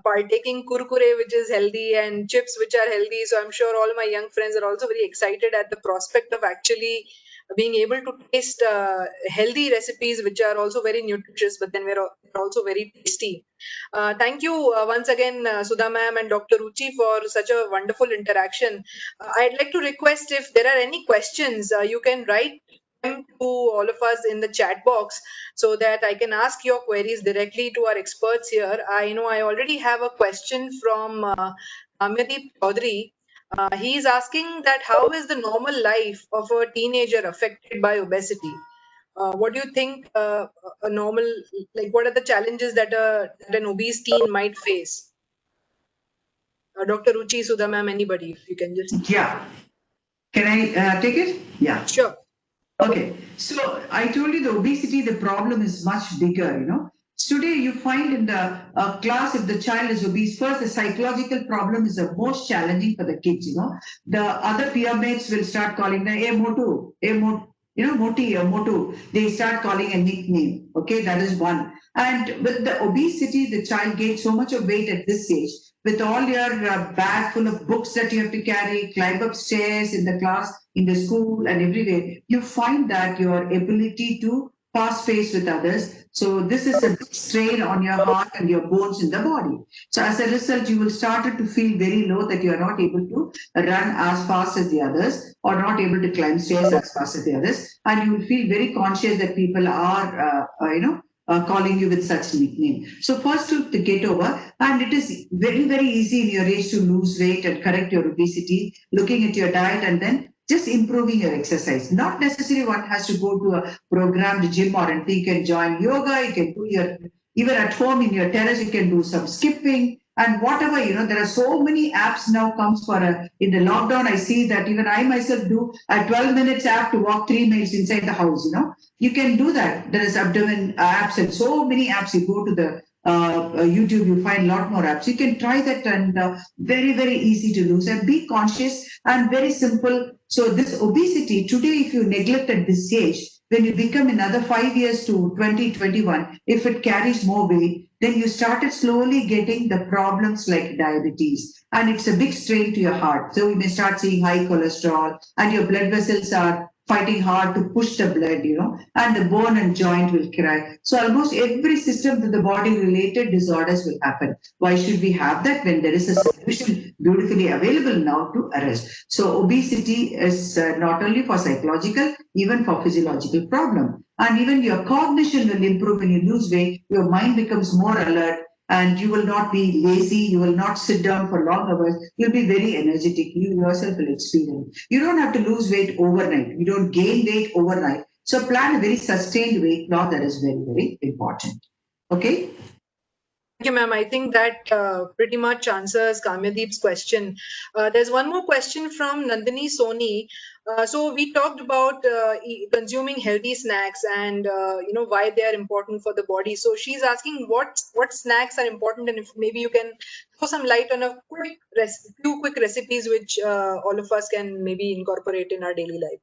partaking kurkure, which is healthy, and chips, which are healthy. So I'm sure all my young friends are also very excited at the prospect of actually being able to taste healthy recipes, which are also very nutritious, but then we're also very tasty. Thank you once again, Sudha ma'am and Dr. Ruchi, for such a wonderful interaction. I'd like to request, if there are any questions, you can write them to all of us in the chat box so that I can ask your queries directly to our experts here. I know I already have a question from Amyadeep Chaudhary. He is asking that how is the normal life of a teenager affected by obesity? What do you think a normal, like what are the challenges that an obese teen might face? Dr. Ruchi, Sudha ma'am, anybody, if you can just. Yeah. Can I take it? Yeah. Sure. Okay. So I told you the obesity, the problem is much bigger, Today you find in the class, if the child is obese, first the psychological problem is the most challenging for the kids, The other peer mates will start calling them, hey, Motu, hey, Moti or Motu. They start calling a nickname. Okay, that is one. And with the obesity, the child gains so much of weight at this age. With all your bag full of books that you have to carry, climb up stairs in the class, in the school and everywhere, you find that your ability to pass space with others. So this is a big strain on your heart and your bones in the body. So as a result, you will start to feel very low, that you are not able to run as fast as the others, or not able to climb stairs as fast as the others. And you will feel very conscious that people are, calling you with such nickname. So first to get over, and it is very, very easy in your age to lose weight and correct your obesity, looking at your diet and then just improving your exercise. Not necessarily one has to go to a programmed gym or anything. You can join yoga, you can do even at home in your terrace, you can do some skipping and whatever, there are so many apps now comes for in the lockdown. I see that even I myself do a 12 minutes app to walk 3 miles inside the house, You can do that. There is abdomen apps and so many apps. You go to the YouTube, you find a lot more apps. You can try that, and very, very easy to lose, and be conscious and very simple. So this obesity today, if you neglect at this age, when you become another 5 years to 2021, if it carries more weight, then you started slowly getting the problems like diabetes, and it's a big strain to your heart. So you may start seeing high cholesterol, and your blood vessels are fighting hard to push the blood, and the bone and joint will cry. So almost every system to the body related disorders will happen. Why should we have that when there is a solution beautifully available now to arrest? So obesity is not only for psychological, even for physiological problem. And even your cognition will improve when you lose weight. Your mind becomes more alert, and you will not be lazy. You will not sit down for long hours. You'll be very energetic. You yourself will experience. You don't have to lose weight overnight. You don't gain weight overnight. So plan a very sustained weight loss. That is very, very important. Okay. Thank you, ma'am. I think that pretty much answers Kamyadeep's question. There's one more question from Nandini Soni. So we talked about consuming healthy snacks and why they are important for the body. So she's asking what snacks are important, and if maybe you can throw some light on a few quick recipes which all of us can maybe incorporate in our daily life.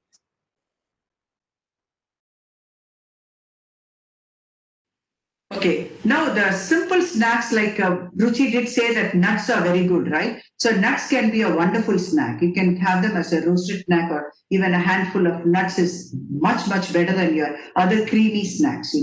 Okay, now the simple snacks like Ruchi did say that nuts are very good, right? So nuts can be a wonderful snack. You can have them as a roasted snack, or even a handful of nuts is much, much better than your other creamy snacks,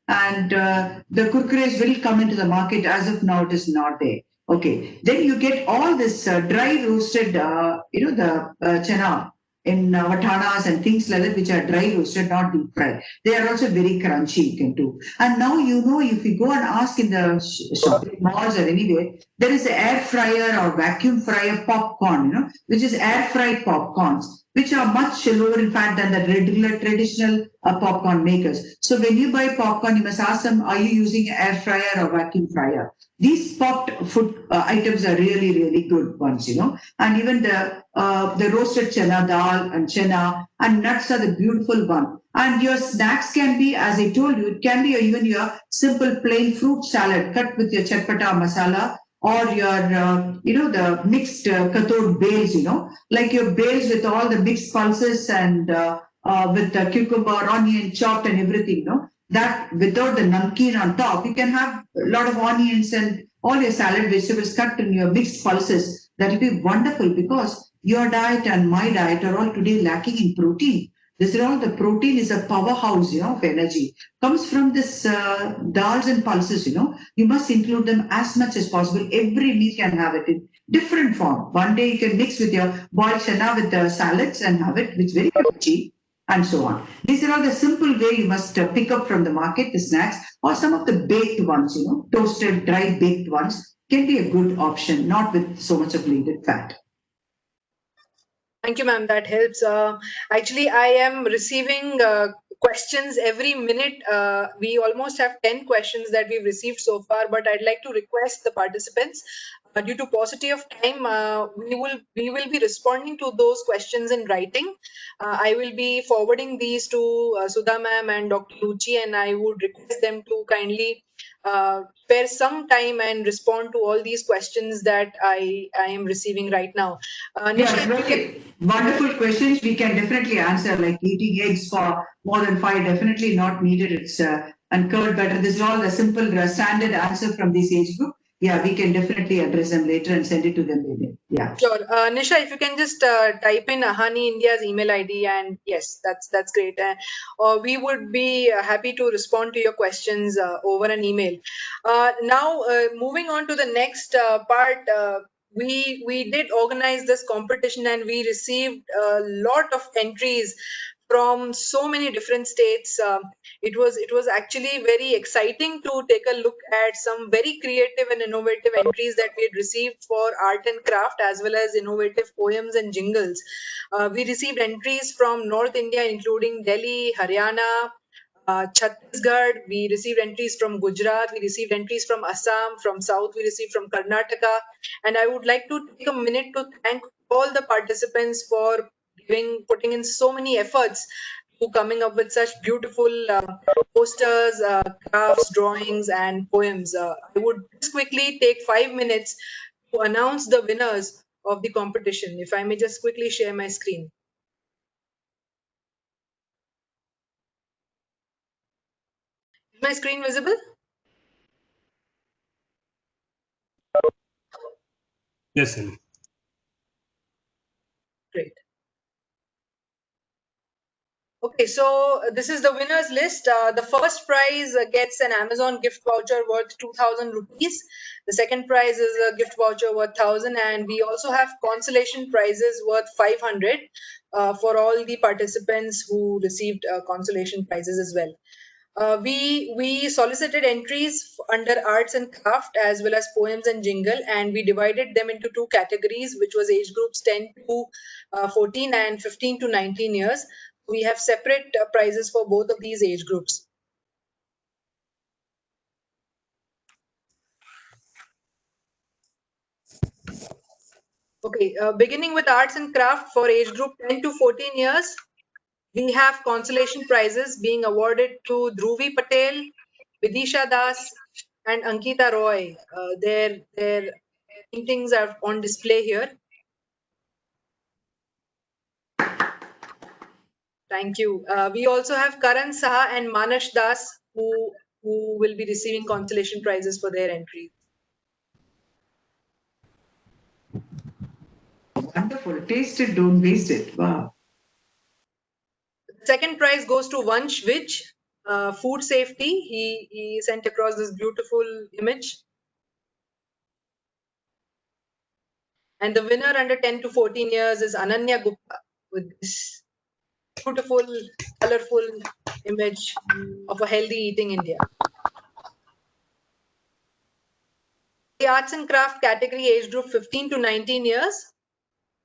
And the kurkures will come into the market. As of now, it is not there. Okay, then you get all this dry roasted, the chana. vatanas and things like that, which are dry roasted, not deep fried. They are also very crunchy, you can do. And now, if you go and ask in the shopping malls or anywhere, there is an air fryer or vacuum fryer popcorn, which is air fried popcorns, which are much lower in fat than the regular traditional popcorn makers. So when you buy popcorn, you must ask them, are you using air fryer or vacuum fryer? These popped food items are really, really good ones, and even the roasted chana dal and chana and nuts are the beautiful one. And your snacks can be, as I told you, it can be even your simple plain fruit salad cut with your chatpata masala, or your, the mixed kathod bales, like your bales with all the mixed pulses and with the cucumber, onion chopped and everything, that without the namkeen on top, you can have a lot of onions and all your salad vegetables cut in your mixed pulses. That will be wonderful, because your diet and my diet are all today lacking in protein. This is all, the protein is a powerhouse, of energy. Comes from this dals and pulses, You must include them as much as possible. Every meal can have it in different form. One day you can mix with your boiled chana with the salads and have it, which is very crunchy, and so on. These are all the simple way you must pick up from the market, the snacks, or some of the baked ones, toasted, dry baked ones can be a good option, not with so much of blended fat. Thank you, ma'am. That helps. Actually, I am receiving questions every minute. We almost have 10 questions that we've received so far, but I'd like to request the participants, due to paucity of time, we will be responding to those questions in writing. I will be forwarding these to Sudha ma'am and Dr. Ruchi, and I would request them to kindly spare some time and respond to all these questions that I am receiving right now. Yeah, very wonderful questions. We can definitely answer, like eating eggs for more than 5, definitely not needed. It's and curd butter. This is all the simple standard answer from this age group. Yeah, we can definitely address them later and send it to them later. Yeah. Sure. Nisha, if you can just type in Ahani India's email ID, and yes, that's great. We would be happy to respond to your questions over an email. Now, moving on to the next part, we did organize this competition, and we received a lot of entries from so many different states. It was actually very exciting to take a look at some very creative and innovative entries that we had received for art and craft, as well as innovative poems and jingles. We received entries from North India, including Delhi, Haryana, Chhattisgarh. We received entries from Gujarat. We received entries from Assam. From South, we received from Karnataka. And I would like to take a minute to thank all the participants for putting in so many efforts to coming up with such beautiful posters, crafts, drawings, and poems. I would just quickly take 5 minutes to announce the winners of the competition. If I may just quickly share my screen. Is my screen visible? Yes, Amy. Great. Okay, so this is the winners list. The first prize gets an Amazon gift voucher worth 2,000 rupees. The second prize is a gift voucher worth 1,000, and we also have consolation prizes worth 500 for all the participants who received consolation prizes as well. We solicited entries under arts and craft as well as poems and jingle, and we divided them into 2 categories, which was age groups 10 to 14 and 15 to 19 years. We have separate prizes for both of these age groups. Okay, beginning with arts and craft for age group 10 to 14 years, we have consolation prizes being awarded to Dhruvi Patel, Vidisha Das, and Ankita Roy. Their paintings are on display here. Thank you. We also have Karan Saha and Manash Das, who will be receiving consolation prizes for their entries. Wonderful. Taste it, don't waste it. Wow. Second prize goes to Vansh Vij, food safety. He sent across this beautiful image. And the winner under 10 to 14 years is Ananya Gupta. with this beautiful, colorful image of a healthy eating India. The arts and craft category age group 15 to 19 years.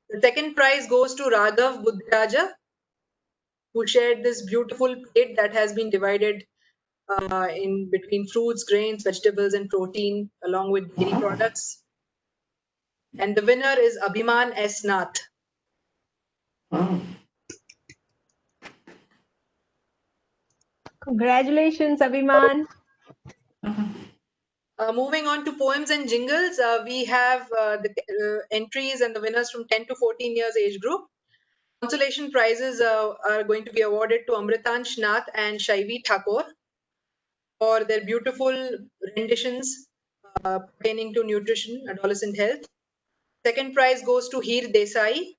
The second prize goes to Raghav Buddhiraja, who shared this beautiful plate that has been divided in between fruits, grains, vegetables, and protein, along with dairy products. And the winner is Abhiman S. Nath. Wow. Congratulations, Abhiman. Moving on to poems and jingles, we have the entries and the winners from 10 to 14 years age group. Consolation prizes are going to be awarded to Amritansh Nath and Shaivi Thakur for their beautiful renditions pertaining to nutrition, adolescent health. Second prize goes to Heer Desai,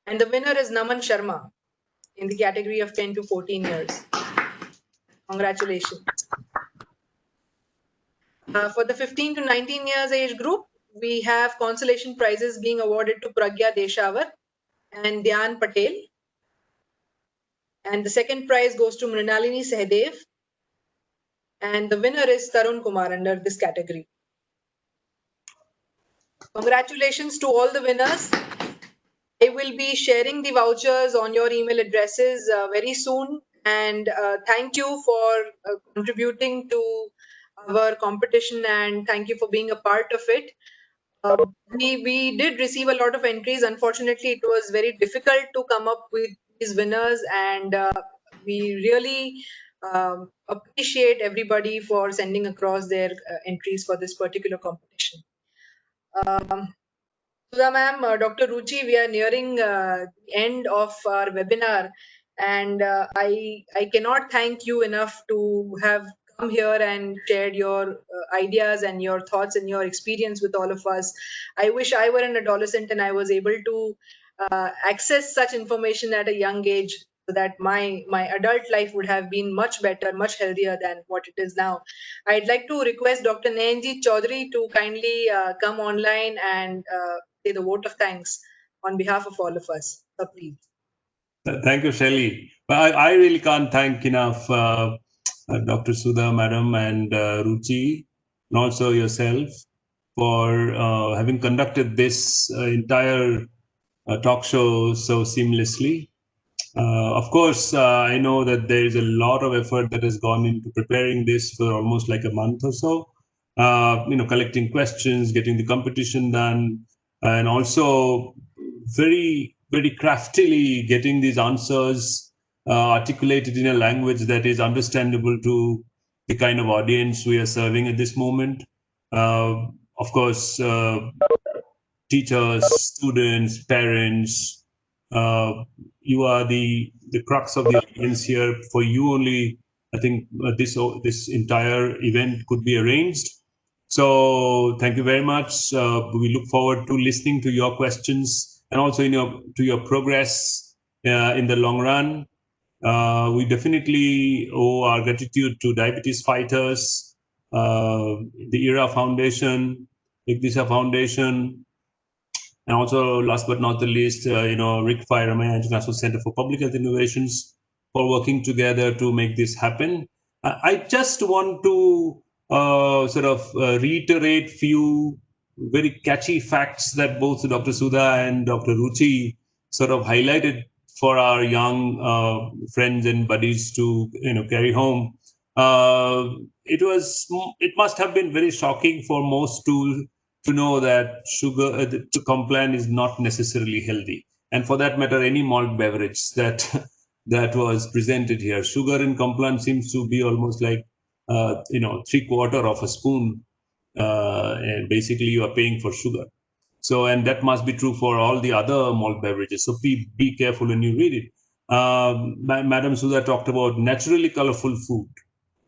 and the winner is Naman Sharma in the category of 10 to 14 years. Congratulations. For the 15 to 19 years age group, we have consolation prizes being awarded to Pragya Deshavar and Dhyan Patel. And the second prize goes to Mrinalini Sehdev. And the winner is Tarun Kumar under this category. Congratulations to all the winners. I will be sharing the vouchers on your email addresses very soon. And thank you for contributing to our competition, and thank you for being a part of it. We did receive a lot of entries. Unfortunately, it was very difficult to come up with these winners, and we really appreciate everybody for sending across their entries for this particular competition. Sudha ma'am, Dr. Ruchi, we are nearing the end of our webinar, and I cannot thank you enough to have come here and shared your ideas and your thoughts and your experience with all of us. I wish I were an adolescent and I was able to access such information at a young age, so that my adult life would have been much better, much healthier than what it is now. I'd like to request Dr. Nayanjit Chaudhary to kindly come online and say the vote of thanks on behalf of all of us. So please. Thank you, Shelley. But I really can't thank enough Dr. Sudha, Madam, and Ruchi, and also yourself for having conducted this entire talk show so seamlessly. Of course, I know that there is a lot of effort that has gone into preparing this for almost like a month or so. Collecting questions, getting the competition done, and also very, very craftily getting these answers articulated in a language that is understandable to the kind of audience we are serving at this moment. Of course, teachers, students, parents, you are the crux of the audience here. For you only, I think this entire event could be arranged. So thank you very much. We look forward to listening to your questions and also to your progress in the long run. We definitely owe our gratitude to Diabetes Fighters, the ERA Foundation, Igdisha Foundation, and also, last but not the least, RICFI, Ramaya International Center for Public Health Innovations, for working together to make this happen. I just want to reiterate few very catchy facts that both Dr. Sudha and Dr. Ruchi sort of highlighted for our young friends and buddies to carry home. It must have been very shocking for most to know that sugar, the Complan is not necessarily healthy, and for that matter, any malt beverage that was presented here. Sugar in Complan seems to be almost like 3/4 of a spoon, and basically you are paying for sugar. So, and that must be true for all the other malt beverages. So be careful when you read it. Madam Sudha talked about naturally colorful food.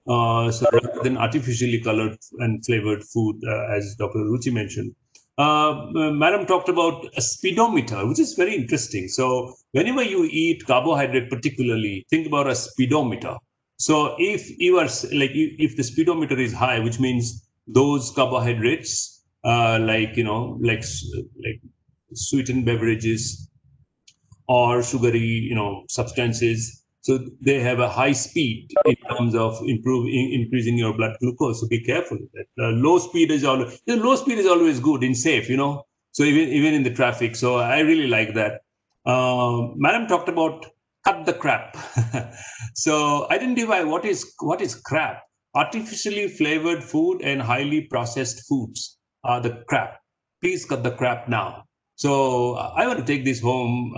So rather than artificially colored and flavored food, as Dr. Ruchi mentioned. Madam talked about a speedometer, which is very interesting. So whenever you eat carbohydrate particularly, think about a speedometer. So if if the speedometer is high, which means those carbohydrates, like sweetened beverages or sugary, substances. So they have a high speed in terms of increasing your blood glucose. So be careful. Low speed is always good and safe. So even in the traffic. So I really like that. Madam talked about cut the crap. So identify what is crap. Artificially flavored food and highly processed foods are the crap. Please cut the crap now. So I want to take this home,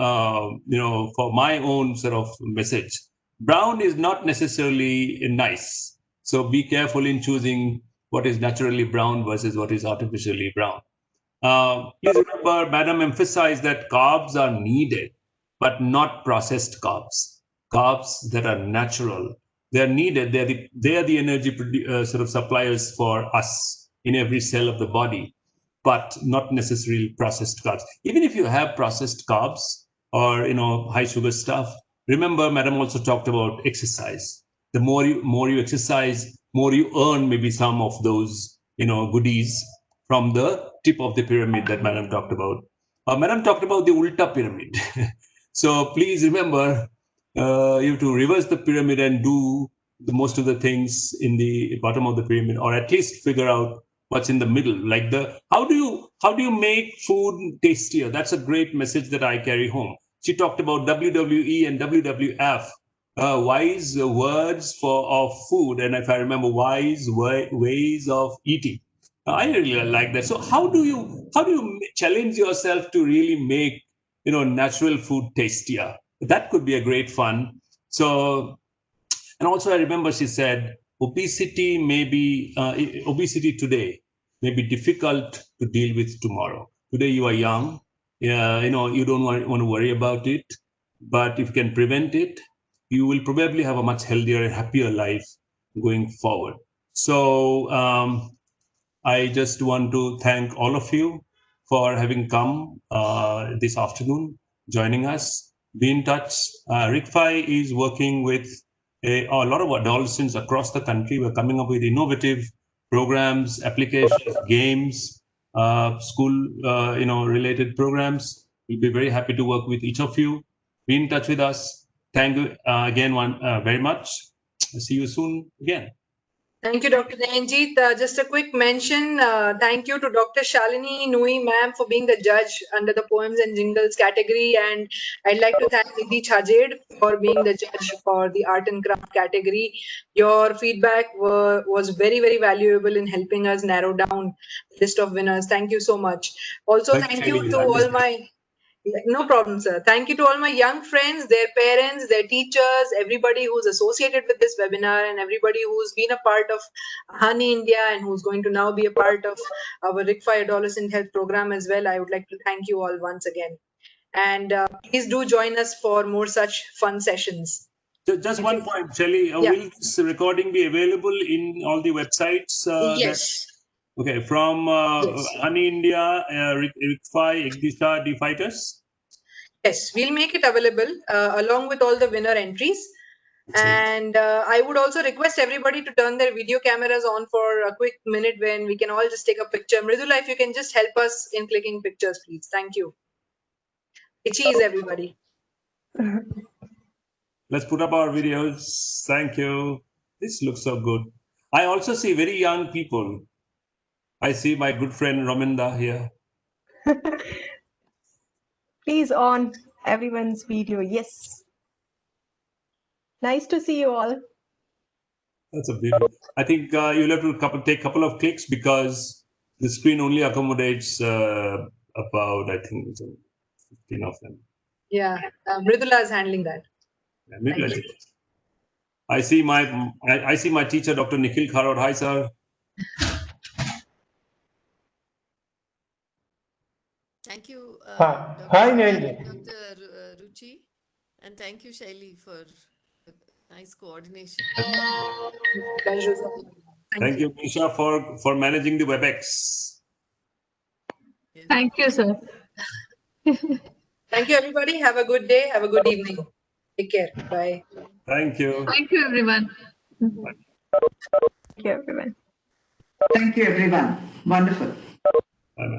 for my own sort of message. Brown is not necessarily nice. So be careful in choosing what is naturally brown versus what is artificially brown. Please remember, Madam emphasized that carbs are needed, but not processed carbs. Carbs that are natural. They are needed. They are the energy sort of suppliers for us in every cell of the body, but not necessarily processed carbs. Even if you have processed carbs or high sugar stuff, remember, Madam also talked about exercise. The more you exercise, more you earn maybe some of those goodies from the tip of the pyramid that Madam talked about. Madam talked about the Ulta pyramid. So please remember, you have to reverse the pyramid and do most of the things in the bottom of the pyramid, or at least figure out what's in the middle. Like how do you make food tastier? That's a great message that I carry home. She talked about WWE and WWF, wise words of food, and if I remember, wise ways of eating. I really like that. So how do you challenge yourself to really make natural food tastier? That could be a great fun. So, and also I remember she said obesity today may be difficult to deal with tomorrow. Today you are young, you don't want to worry about it, but if you can prevent it, you will probably have a much healthier and happier life going forward. So I just want to thank all of you for having come this afternoon, joining us. Be in touch. RICFI is working with a lot of adolescents across the country. We're coming up with innovative programs, applications, games, school, related programs. We'll be very happy to work with each of you. Be in touch with us. Thank you again very much. See you soon again. Thank you, Dr. Nayanjeet. Just a quick mention. Thank you to Dr. Shalini Nui, ma'am, for being the judge under the Poems and Jingles category. And I'd like to thank Nidhi Chajed for being the judge for the Art and Craft category. Your feedback was very, very valuable in helping us narrow down the list of winners. Thank you so much. Also, thank you to all my... No problem, sir. Thank you to all my young friends, their parents, their teachers, everybody who's associated with this webinar, and everybody who's been a part of Honey India and who's going to now be a part of our RICFI Adolescent Health Program as well. I would like to thank you all once again. And please do join us for more such fun sessions. Just one point, Shelly. Will this recording be available in all the websites? Yes. Okay, from Honey India, RICFI, Ekdisha, D-Fighters? Yes, we'll make it available along with all the winner entries. And I would also request everybody to turn their video cameras on for a quick minute when we can all just take a picture. Mridula, if you can just help us in clicking pictures, please. Thank you. Cheese, everybody. Let's put up our videos. Thank you. This looks so good. I also see very young people. I see my good friend Raminda here. Please on everyone's video. Yes. Nice to see you all. That's a beautiful. I think you'll have to take a couple of clicks because the screen only accommodates about, I think, 15 of them. Yeah, Mridula is handling that. Yeah, I see my teacher, Dr. Nikhil Kharod. Hi, sir. Thank you, Hi, Dr. Ruchi, and thank you, Shaili, for nice coordination. Pleasure. Thank you, Misha, for managing the WebEx. Yes. Thank you, sir. Thank you, everybody. Have a good day. Have a good evening. Take care. Bye. Thank you. Thank you, everyone. Thank you, everyone. Thank you, everyone. Wonderful. Bye.